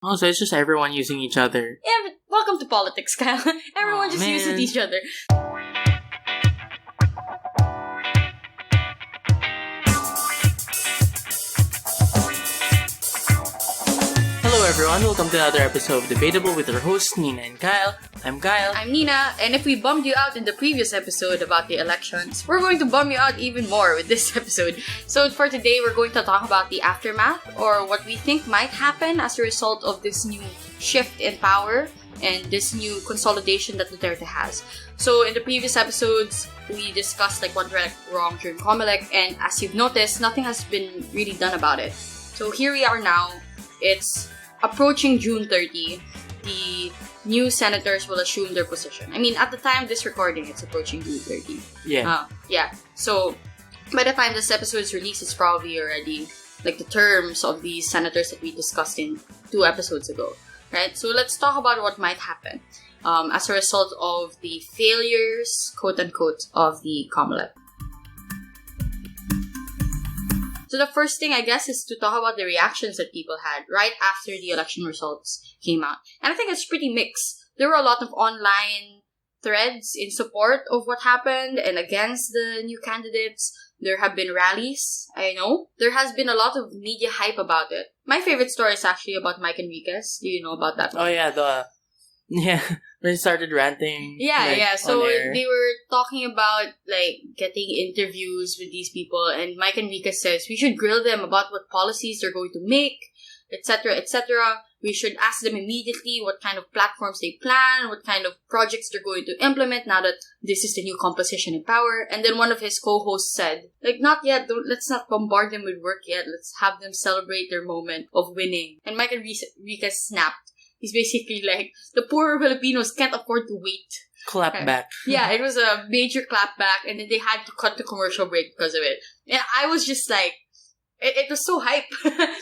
Also, it's just everyone using each other. Yeah, but welcome to politics, Kyle. Everyone just uses each other. Hello everyone, welcome to another episode of Debatable with our hosts Nina and Kyle. I'm Kyle. I'm Nina, and if we bummed you out in the previous episode about the elections, we're going to bum you out even more with this episode. So for today, we're going to talk about the aftermath, or what we think might happen as a result of this new shift in power and this new consolidation that Duterte has. So in the previous episodes, we discussed what went wrong during Comelec, and as you've noticed, nothing has been really done about it. So here we are now. It's approaching June 30. The new senators will assume their position. I mean, at the time of this recording, it's approaching June 30. Yeah. So, by the time this episode is released, it's probably already, the terms of these senators that we discussed in 2 episodes ago. Right? So, let's talk about what might happen as a result of the failures, quote-unquote, of the Comelec. So the first thing, I guess, is to talk about the reactions that people had right after the election results came out. And I think it's pretty mixed. There were a lot of online threads in support of what happened and against the new candidates. There have been rallies, I know. There has been a lot of media hype about it. My favorite story is actually about Mike Enriquez. Do you know about that one? Oh yeah, when he started ranting. Yeah. So they were talking about getting interviews with these people, and Mike Enriquez says we should grill them about what policies they're going to make, etc., etc. We should ask them immediately what kind of platforms they plan, what kind of projects they're going to implement now that this is the new composition in power. And then one of his co-hosts said, not yet, let's not bombard them with work yet. Let's have them celebrate their moment of winning. And Mike Enriquez snapped. He's basically the poor Filipinos can't afford to wait. Clap back. Yeah, it was a major clap back, and then they had to cut the commercial break because of it. And I was just it was so hype,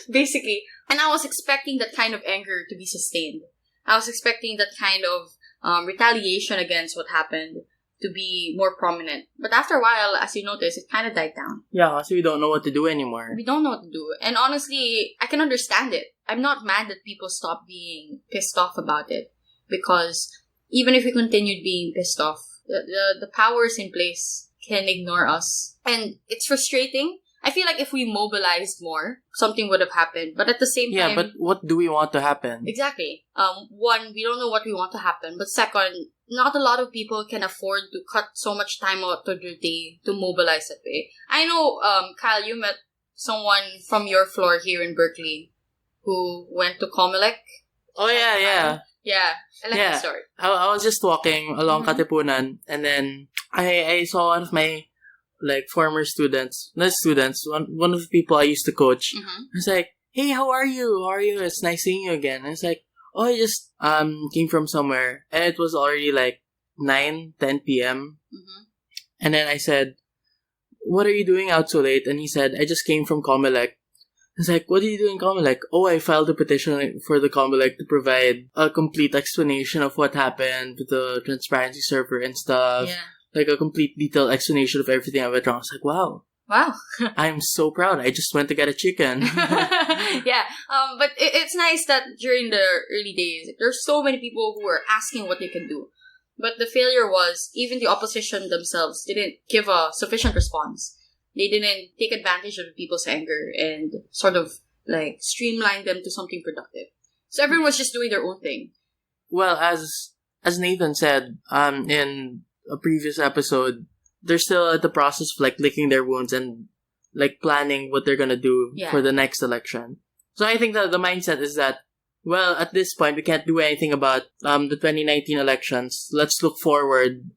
basically. And I was expecting that kind of anger to be sustained. I was expecting that kind of retaliation against what happened to be more prominent. But after a while, as you notice, it kind of died down. Yeah, so we don't know what to do anymore. We don't know what to do. And honestly, I can understand it. I'm not mad that people stop being pissed off about it. Because even if we continued being pissed off, the powers in place can ignore us. And it's frustrating. I feel like if we mobilized more, something would have happened. But at the same time... Yeah, but what do we want to happen? Exactly. One, we don't know what we want to happen. But second, not a lot of people can afford to cut so much time out of their day to mobilize that way. I know, Kyle, you met someone from your floor here in Berkeley who went to Comelec. Oh, yeah. Yeah, I like that story. I was just walking along Katipunan, and then I saw one of my former students, not students, one of the people I used to coach. I was like, hey, how are you? It's nice seeing you again. And it's like, oh, I just came from somewhere. And it was already 9-10 p.m. And then I said, what are you doing out so late? And he said, I just came from Comelec. I was like, what do you do in Comelec? Oh, I filed a petition for the Comelec to provide a complete explanation of what happened with the transparency server and stuff. Yeah. A complete detailed explanation of everything I went wrong. I was like, wow. I'm so proud. I just went to get a chicken. Yeah. But it's nice that during the early days, there's so many people who were asking what they can do. But the failure was, even the opposition themselves didn't give a sufficient response. They didn't take advantage of the people's anger and sort of streamline them to something productive. So everyone was just doing their own thing. Well, as Nathan said in a previous episode, they're still at the process of licking their wounds and planning what they're gonna do for the next election. So I think that the mindset is that, well, at this point we can't do anything about the 2019 elections. Let's look forward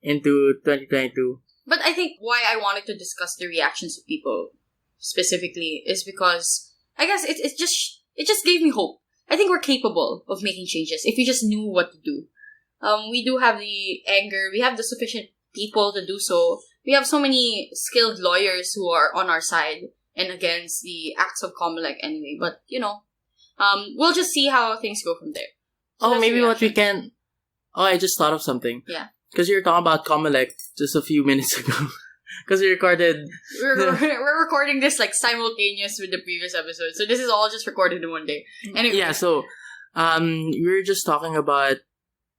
into 2022. But I think why I wanted to discuss the reactions of people specifically is because I guess it just gave me hope. I think we're capable of making changes if we just knew what to do. We do have the anger. We have the sufficient people to do so. We have so many skilled lawyers who are on our side and against the acts of Comelec anyway. But, we'll just see how things go from there. So maybe what we can... Oh, I just thought of something. Yeah. Because you were talking about Comelec just a few minutes ago. because we recorded. We're recording this like simultaneous with the previous episode, so this is all just recorded in one day. Anyway. Yeah, so we were just talking about,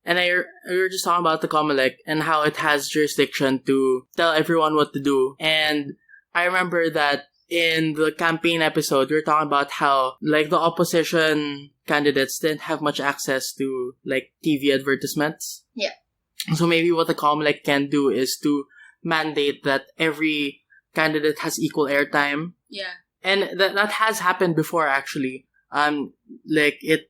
we were just talking about the Comelec and how it has jurisdiction to tell everyone what to do. And I remember that in the campaign episode, we were talking about how like the opposition candidates didn't have much access to like TV advertisements. Yeah. So maybe what the Comelec can do is to mandate that every candidate has equal airtime. Yeah. And that has happened before, actually. Like it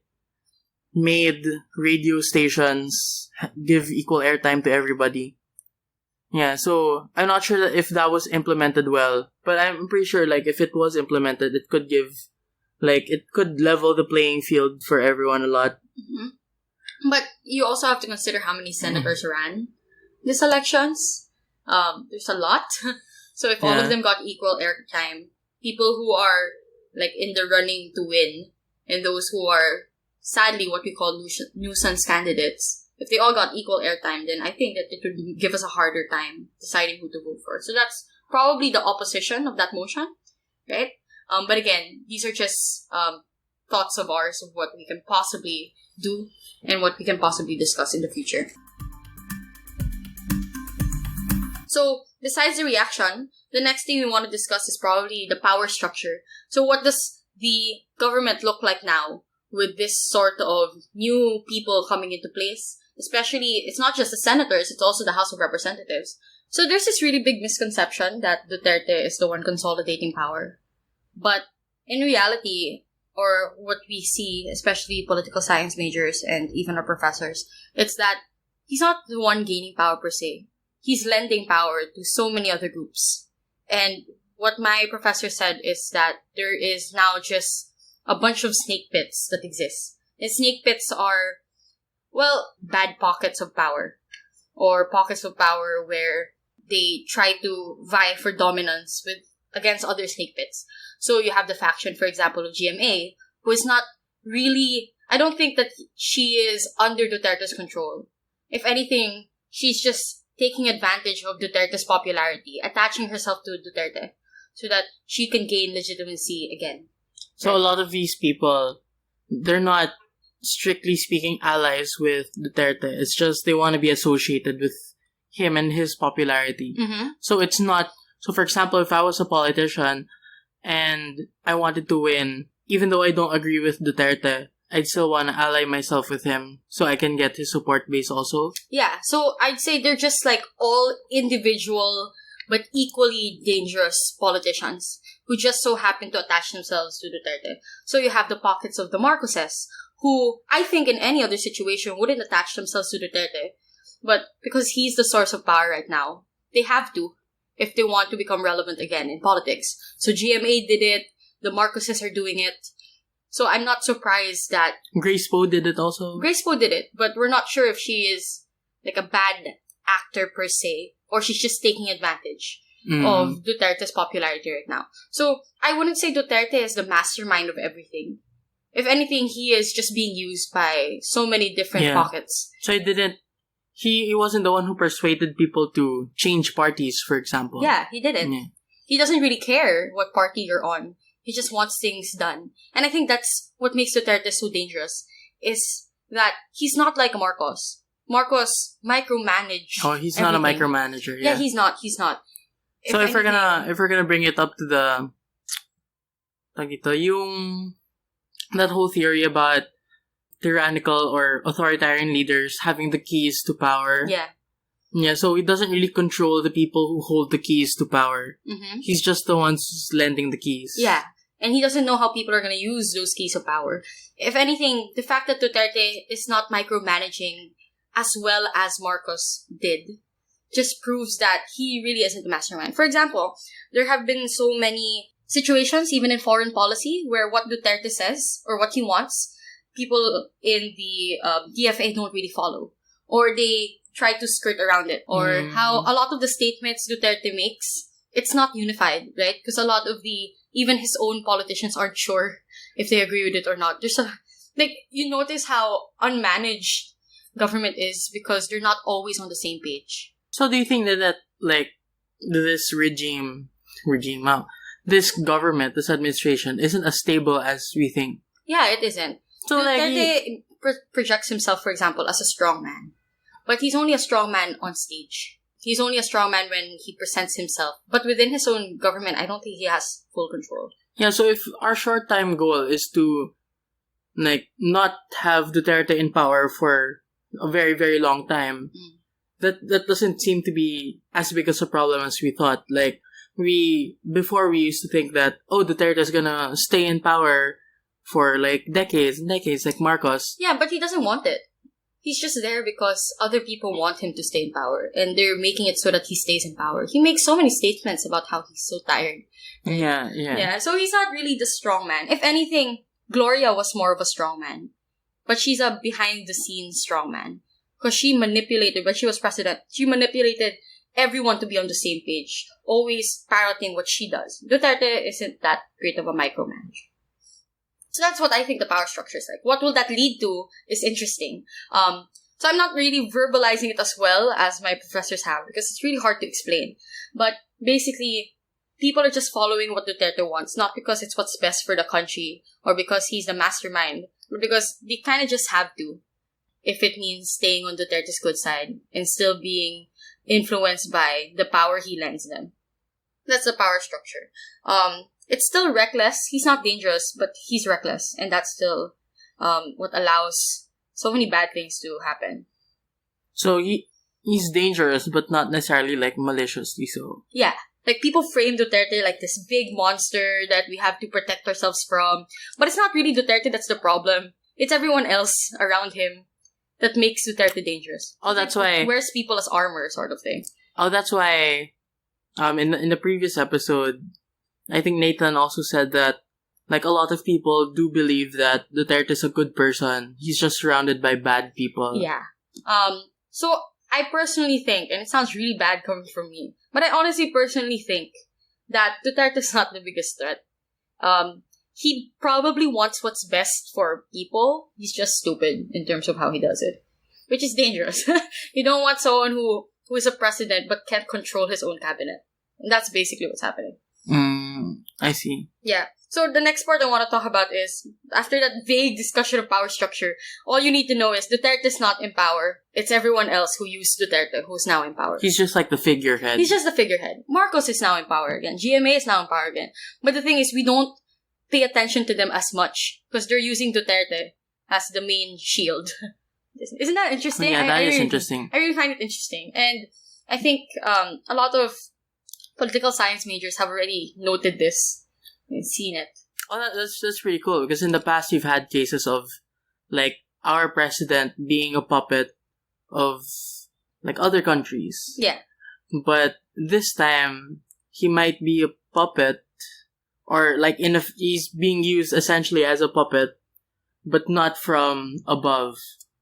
made radio stations give equal airtime to everybody. Yeah, so I'm not sure if that was implemented well, but I'm pretty sure like if it was implemented, it could give, like, it could level the playing field for everyone a lot. Mm-hmm. But you also have to consider how many senators ran these elections. There's a lot. So if all of them got equal airtime, people who are like in the running to win, and those who are sadly what we call nuisance candidates, if they all got equal airtime, then I think that it would give us a harder time deciding who to vote for. So that's probably the opposition of that motion, right? But again, these are just thoughts of ours of what we can possibly do and what we can possibly discuss in the future. So, besides the reaction, the next thing we want to discuss is probably the power structure. So, what does the government look like now with this sort of new people coming into place? Especially, it's not just the senators, it's also the House of Representatives. So, there's this really big misconception that Duterte is the one consolidating power. But, in reality, or what we see, especially political science majors and even our professors, it's that he's not the one gaining power per se. He's lending power to so many other groups. And what my professor said is that there is now just a bunch of snake pits that exist. And snake pits are, well, bad pockets of power. Or pockets of power where they try to vie for dominance against other snake pits. So you have the faction, for example, of GMA, who is not really, I don't think that she is under Duterte's control. If anything, she's just taking advantage of Duterte's popularity, attaching herself to Duterte, so that she can gain legitimacy again. So a lot of these people, they're not, strictly speaking, allies with Duterte. It's just they want to be associated with him and his popularity. Mm-hmm. So it's not, so for example, if I was a politician and I wanted to win, even though I don't agree with Duterte, I'd still want to ally myself with him so I can get his support base also. Yeah, so I'd say they're just like all individual but equally dangerous politicians who just so happen to attach themselves to Duterte. So you have the pockets of the Marcoses, who I think in any other situation wouldn't attach themselves to Duterte. But because he's the source of power right now, they have to if they want to become relevant again in politics. So GMA did it, the Marcoses are doing it. So I'm not surprised that Grace Poe did it also. Grace Poe did it, but we're not sure if she is like a bad actor per se, or she's just taking advantage of Duterte's popularity right now. So I wouldn't say Duterte is the mastermind of everything. If anything, he is just being used by so many different pockets. So he wasn't the one who persuaded people to change parties, for example. Yeah, he didn't. Yeah. He doesn't really care what party you're on. He just wants things done. And I think that's what makes Duterte so dangerous, is that he's not like Marcos. Marcos micromanaged he's everything. Not a micromanager. Yeah, he's not. So if we're gonna bring it up to the that whole theory about tyrannical or authoritarian leaders having the keys to power. Yeah. Yeah, so he doesn't really control the people who hold the keys to power. Mm-hmm. He's just the ones who's lending the keys. Yeah, and he doesn't know how people are going to use those keys of power. If anything, the fact that Duterte is not micromanaging as well as Marcos did just proves that he really isn't the mastermind. For example, there have been so many situations, even in foreign policy, where what Duterte says or what he wants, people in the DFA don't really follow. Or they try to skirt around it. Or how a lot of the statements Duterte makes, it's not unified, right? Because a lot of even his own politicians aren't sure if they agree with it or not. There's you notice how unmanaged government is because they're not always on the same page. So do you think that this this government, this administration isn't as stable as we think. Yeah, it isn't. So Duterte projects himself, for example, as a strong man. But he's only a strong man on stage. He's only a strong man when he presents himself. But within his own government, I don't think he has full control. Yeah, so if our short-time goal is to not have Duterte in power for a very, very long time, that doesn't seem to be as big as a problem as we thought. Before we used to think that, Duterte is gonna stay in power for decades and decades, like Marcos. Yeah, but he doesn't want it. He's just there because other people want him to stay in power, and they're making it so that he stays in power. He makes so many statements about how he's so tired. Yeah. So he's not really the strong man. If anything, Gloria was more of a strong man. But she's a behind-the-scenes strong man. Because when she was president, she manipulated everyone to be on the same page, always parroting what she does. Duterte isn't that great of a micromanager. So that's what I think the power structure is like. What will that lead to is interesting. So I'm not really verbalizing it as well as my professors have because it's really hard to explain. But basically, people are just following what Duterte wants, not because it's what's best for the country or because he's the mastermind, but because they kind of just have to, if it means staying on Duterte's good side and still being influenced by the power he lends them. That's the power structure. It's still reckless. He's not dangerous, but he's reckless. And that's still what allows so many bad things to happen. So he's dangerous, but not necessarily maliciously so. Yeah. People frame Duterte like this big monster that we have to protect ourselves from. But it's not really Duterte that's the problem. It's everyone else around him that makes Duterte dangerous. Oh, that's why... wears people as armor sort of thing. Oh, that's why... in the previous episode, I think Nathan also said that a lot of people do believe that Duterte is a good person. He's just surrounded by bad people. Yeah. So I personally think, and it sounds really bad coming from me, but I honestly personally think that Duterte is not the biggest threat. He probably wants what's best for people. He's just stupid in terms of how he does it, which is dangerous. You don't want someone who is a president but can't control his own cabinet. And that's basically what's happening. I see. Yeah. So the next part I want to talk about is, after that vague discussion of power structure, all you need to know is Duterte's not in power. It's everyone else who used Duterte who's now in power. He's just the figurehead. He's just the figurehead. Marcos is now in power again. GMA is now in power again. But the thing is, we don't pay attention to them as much because they're using Duterte as the main shield. Isn't that interesting? Yeah, that is interesting. I really find it interesting. And I think a lot of political science majors have already noted this and seen it. Oh, that's pretty cool because in the past you've had cases of our president being a puppet of other countries. Yeah. But this time he might be a puppet or he's being used essentially as a puppet, but not from above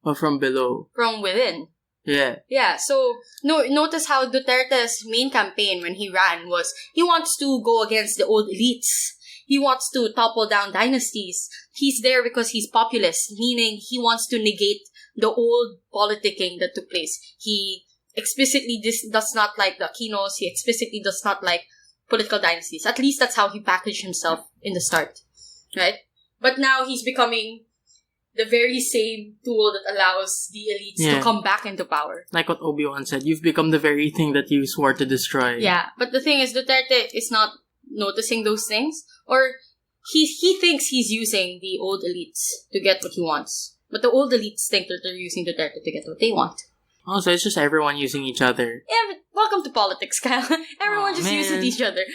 or from below. From within. Yeah. Yeah, so notice how Duterte's main campaign when he ran was he wants to go against the old elites. He wants to topple down dynasties. He's there because he's populist, meaning he wants to negate the old politicking that took place. He explicitly does not like the Aquinos. He explicitly does not like political dynasties. At least that's how he packaged himself in the start, right? But now he's becoming the very same tool that allows the elites to come back into power. Like what Obi-Wan said, you've become the very thing that you swore to destroy. Yeah, but the thing is, Duterte is not noticing those things. Or he thinks he's using the old elites to get what he wants. But the old elites think that they're using Duterte to get what they want. Oh, so it's just everyone using each other. Yeah, but welcome to politics, Kyle. Everyone uses each other.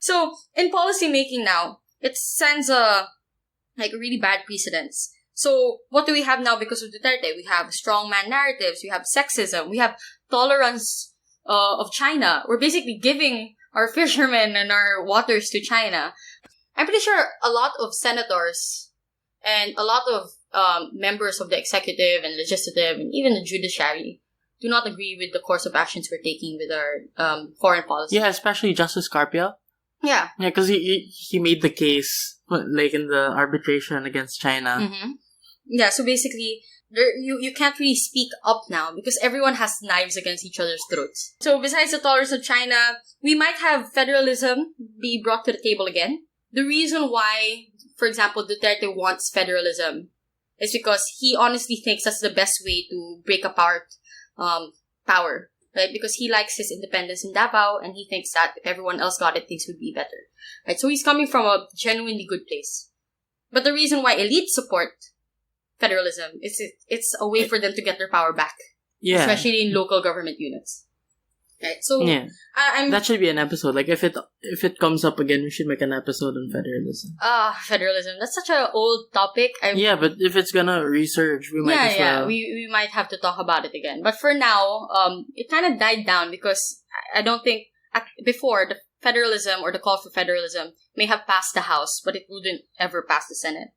So, in policy making now, it sends really bad precedents. So, what do we have now because of Duterte? We have strongman narratives, we have sexism, we have tolerance of China. We're basically giving our fishermen and our waters to China. I'm pretty sure a lot of senators and a lot of members of the executive and legislative and even the judiciary do not agree with the course of actions we're taking with our foreign policy. Yeah, especially Justice Carpio. Yeah. Yeah, because he made the case, in the arbitration against China. Mm-hmm. Yeah, so basically, you can't really speak up now because everyone has knives against each other's throats. So besides the tolerance of China, we might have federalism be brought to the table again. The reason why, for example, Duterte wants federalism is because he honestly thinks that's the best way to break apart power, right? Because he likes his independence in Davao, and he thinks that if everyone else got it, things would be better, right? So he's coming from a genuinely good place. But the reason why elites support federalism is it's a way for them to get their power back, especially in local government units. Right, so I'm that should be an episode. Like if it comes up again, we should make an episode on federalism. Federalism. That's such an old topic. But if it's gonna resurge, we might as well. We might have to talk about it again. But for now, it kind of died down because I don't think before the federalism or the call for federalism may have passed the House, but it wouldn't ever pass the Senate.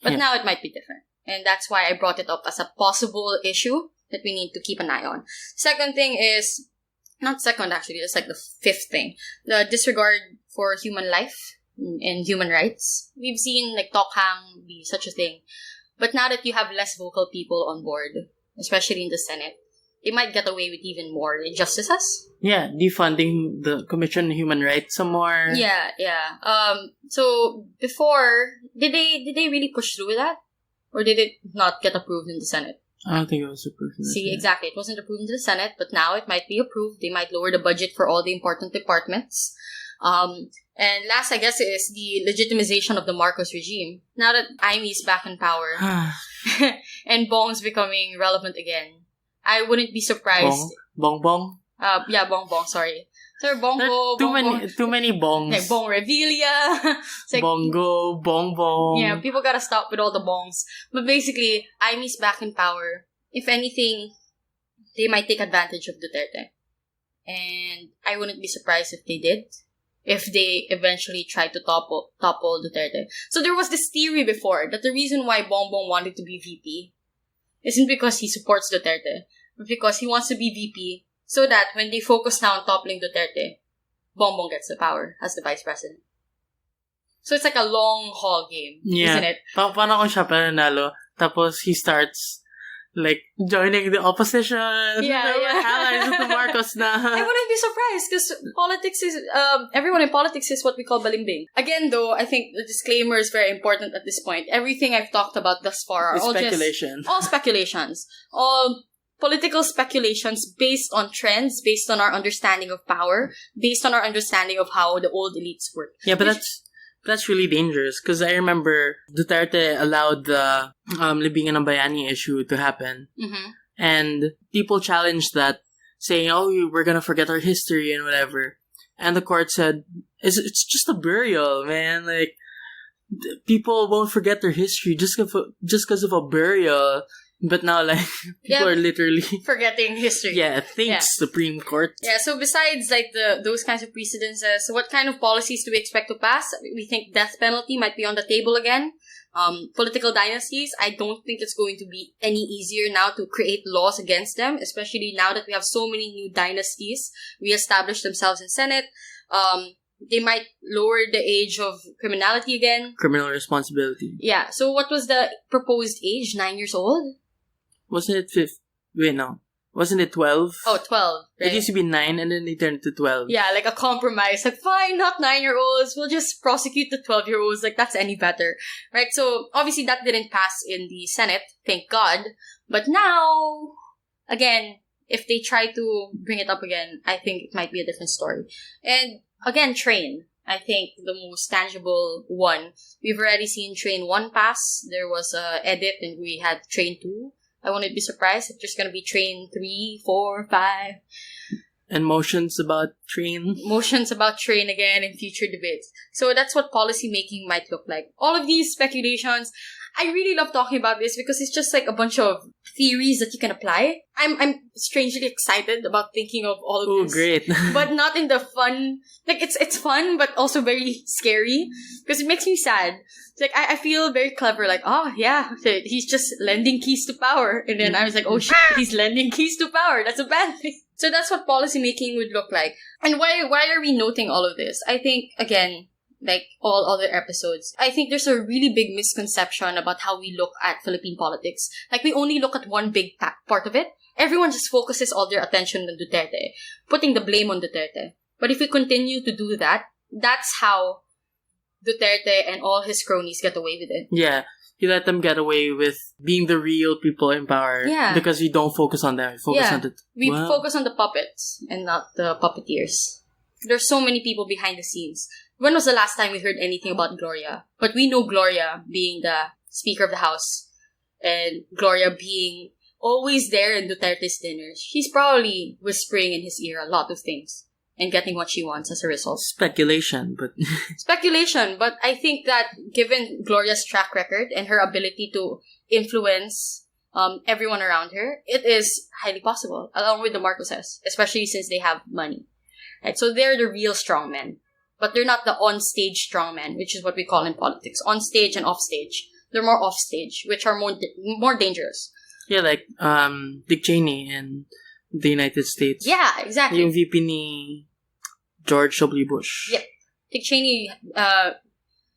But now it might be different, and that's why I brought it up as a possible issue that we need to keep an eye on. Second thing is. Not second, actually. It's like the fifth thing. The disregard for human life and human rights. We've seen like Tokhang be such a thing. But now that you have less vocal people on board, especially in the Senate, they might get away with even more injustices. Yeah, defunding the Commission on Human Rights some more. Yeah. So before, did they really push through with that? Or did it not get approved in the Senate? I don't think it was approved. See, exactly. It wasn't approved in the Senate, but now it might be approved. They might lower the budget for all the important departments. And last, I guess, is the legitimization of the Marcos regime. Now that Imy's back in power and Bong's becoming relevant again, I wouldn't be surprised. Bong? Bong, sorry. Sir, Bongo, too many bongs. Like Bong Revilla. Like, Bongo, Bong. Yeah, people gotta stop with all the bongs. But basically, Imy's back in power. If anything, they might take advantage of Duterte. And I wouldn't be surprised if they did. If they eventually try to topple Duterte. So there was this theory before that the reason why Bongbong wanted to be VP isn't because he supports Duterte, but because he wants to be VP so that when they focus now on toppling Duterte, Bongbong gets the power as the vice president. So it's like a long haul game, isn't it? Paano kung siya pananalo, tapos he starts like joining the opposition. Allies with the Marcos na. I wouldn't be surprised because politics is everyone in politics is what we call balimbing. Again, though, I think the disclaimer is very important at this point. Everything I've talked about thus far are all speculations. All speculations. All political speculations based on trends, based on our understanding of power, based on our understanding of how the old elites work. Yeah, but that's really dangerous because I remember Duterte allowed the Libingan ng Bayani issue to happen. Mm-hmm. And people challenged that, saying, we're gonna forget our history and whatever. And the court said, it's just a burial, man. Like, people won't forget their history just because of a burial. But now, like, people are literally forgetting history. Yeah, thanks, Supreme Court. Yeah, so besides, like, those kinds of precedences, what kind of policies do we expect to pass? We think death penalty might be on the table again. Political dynasties, I don't think it's going to be any easier now to create laws against them, especially now that we have so many new dynasties reestablish themselves in Senate. They might lower the age of criminality again. Criminal responsibility. Yeah, so what was the proposed age? 9 years old? Wasn't it 5? Wait, no. Wasn't it 12? Oh, 12. Right? It used to be 9 and then they turned it to 12. Yeah, like a compromise. Like, fine, not 9-year-olds. We'll just prosecute the 12-year-olds. Like, that's any better. Right? So, obviously, that didn't pass in the Senate. Thank God. But now, again, if they try to bring it up again, I think it might be a different story. And, again, train. I think the most tangible one. We've already seen Train 1 pass. There was a edit and we had Train 2. I wouldn't be surprised if there's going to be Train 3, 4, 5. And motions about train. Motions about train again in future debates. So that's what policy making might look like. All of these speculations, I really love talking about this because it's just like a bunch of theories that you can apply. I'm strangely excited about thinking of all of this. Oh, great. But not in the fun, like it's fun but also very scary because it makes me sad. It's like I feel very clever, like, oh yeah, he's just lending keys to power. And then I was like, oh shit, he's lending keys to power. That's a bad thing. So that's what policy making would look like. And why are we noting all of this? I think, again, like all other episodes. I think there's a really big misconception about how we look at Philippine politics. Like, we only look at one big part of it. Everyone just focuses all their attention on Duterte, putting the blame on Duterte. But if we continue to do that, that's how Duterte and all his cronies get away with it. Yeah. You let them get away with being the real people in power. Yeah. Because you don't focus on them. You focus on we focus on the puppets and not the puppeteers. There's so many people behind the scenes. When was the last time we heard anything about Gloria? But we know Gloria being the Speaker of the House and Gloria being always there in Duterte's dinners. She's probably whispering in his ear a lot of things and getting what she wants as a result. Speculation, but... Speculation, but I think that given Gloria's track record and her ability to influence everyone around her, it is highly possible, along with the Marcoses, especially since they have money. Right? So they're the real strongmen. But they're not the on-stage strongmen, which is what we call in politics. On-stage and off-stage. They're more off-stage, which are more dangerous. Yeah, like Dick Cheney in the United States. Yeah, exactly. Yung VP ni George W. Bush. Yeah. Dick Cheney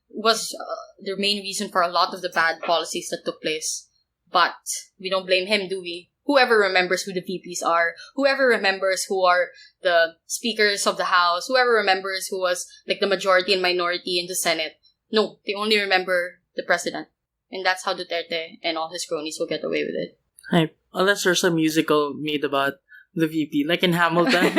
was the main reason for a lot of the bad policies that took place. But we don't blame him, do we? Whoever remembers who the VPs are, whoever remembers who are the speakers of the House, whoever remembers who was like the majority and minority in the Senate. No, they only remember the president. And that's how Duterte and all his cronies will get away with it. Hey, unless there's a musical made about the VP, like in Hamilton.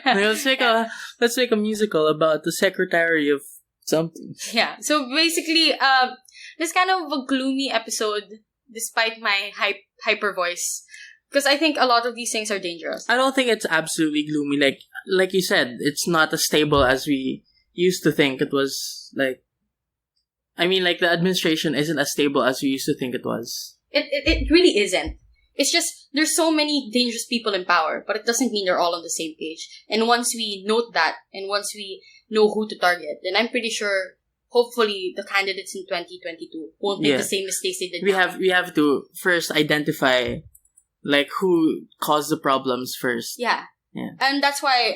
let's make a musical about the secretary of something. Yeah. So basically, this kind of a gloomy episode, despite my hyper voice, because I think a lot of these things are dangerous. I don't think it's absolutely gloomy. Like you said, it's not as stable as we used to think it was. Like, I mean, like the administration isn't as stable as we used to think it was. It really isn't. It's just, there's so many dangerous people in power, but it doesn't mean they're all on the same page. And once we note that, and once we know who to target, then I'm pretty sure, hopefully, the candidates in 2022 won't make the same mistakes they did now. We have to first identify, like, who caused the problems first. Yeah. And that's why,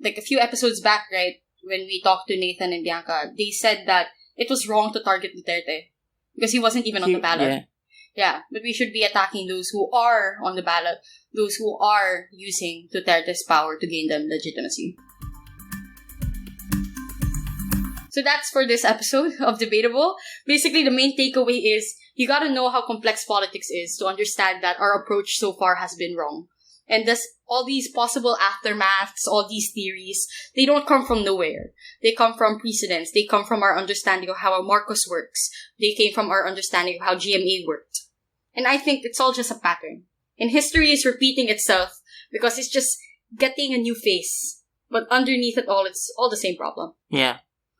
like a few episodes back, right, when we talked to Nathan and Bianca, they said that it was wrong to target Duterte because he wasn't even on the ballot. Yeah, but we should be attacking those who are on the ballot, those who are using Duterte's power to gain them legitimacy. So that's for this episode of Debatable. Basically, the main takeaway is you gotta know how complex politics is to understand that our approach so far has been wrong. And thus, all these possible aftermaths, all these theories, they don't come from nowhere. They come from precedents. They come from our understanding of how Marcos works. They came from our understanding of how GMA worked. And I think it's all just a pattern. And history is repeating itself because it's just getting a new face. But underneath it all, it's all the same problem. Yeah.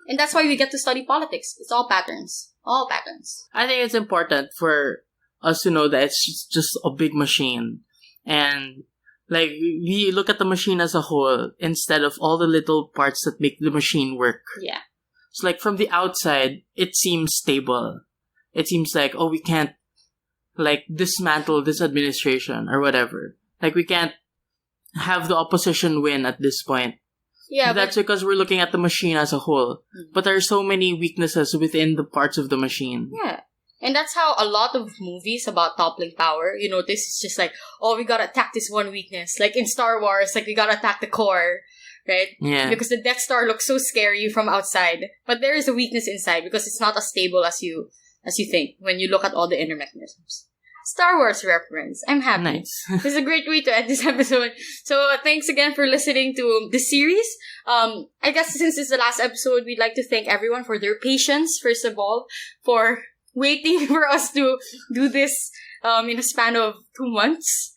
And that's why we get to study politics. It's all patterns. All patterns. I think it's important for us to know that it's just a big machine. And, like, we look at the machine as a whole instead of all the little parts that make the machine work. Yeah. So, like, from the outside, it seems stable. It seems like, oh, we can't, like, dismantle this administration or whatever. Like, we can't have the opposition win at this point. Yeah, that's because we're looking at the machine as a whole. But there are so many weaknesses within the parts of the machine. Yeah. And that's how a lot of movies about toppling power, you know, this is just like, oh, we gotta attack this one weakness. Like in Star Wars, like we gotta attack the core, right? Yeah. Because the Death Star looks so scary from outside. But there is a weakness inside because it's not as stable as you think when you look at all the inner mechanisms. Star Wars reference. I'm happy. Nice. This is a great way to end this episode. So thanks again for listening to this series. I guess since it's the last episode, we'd like to thank everyone for their patience, first of all, for waiting for us to do this in a span of 2 months.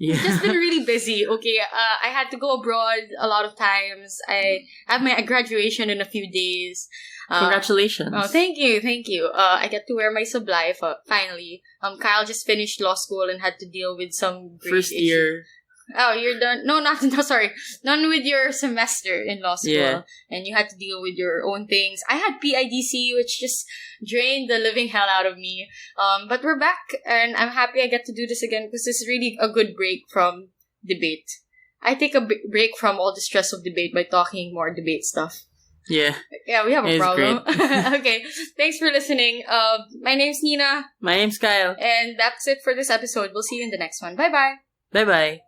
It's just been really busy. Okay, I had to go abroad a lot of times. I have my graduation in a few days. Congratulations. Oh, thank you. I get to wear my sublime finally. Kyle just finished law school and had to deal with some first year. Oh, you're done? No, sorry. Done with your semester in law school. Yeah. And you had to deal with your own things. I had PIDC, which just drained the living hell out of me. But we're back, and I'm happy I get to do this again because this is really a good break from debate. I take a break from all the stress of debate by talking more debate stuff. Yeah. Yeah, we have a It's problem. Okay, thanks for listening. My name's Nina. My name's Kyle. And that's it for this episode. We'll see you in the next one. Bye-bye. Bye-bye.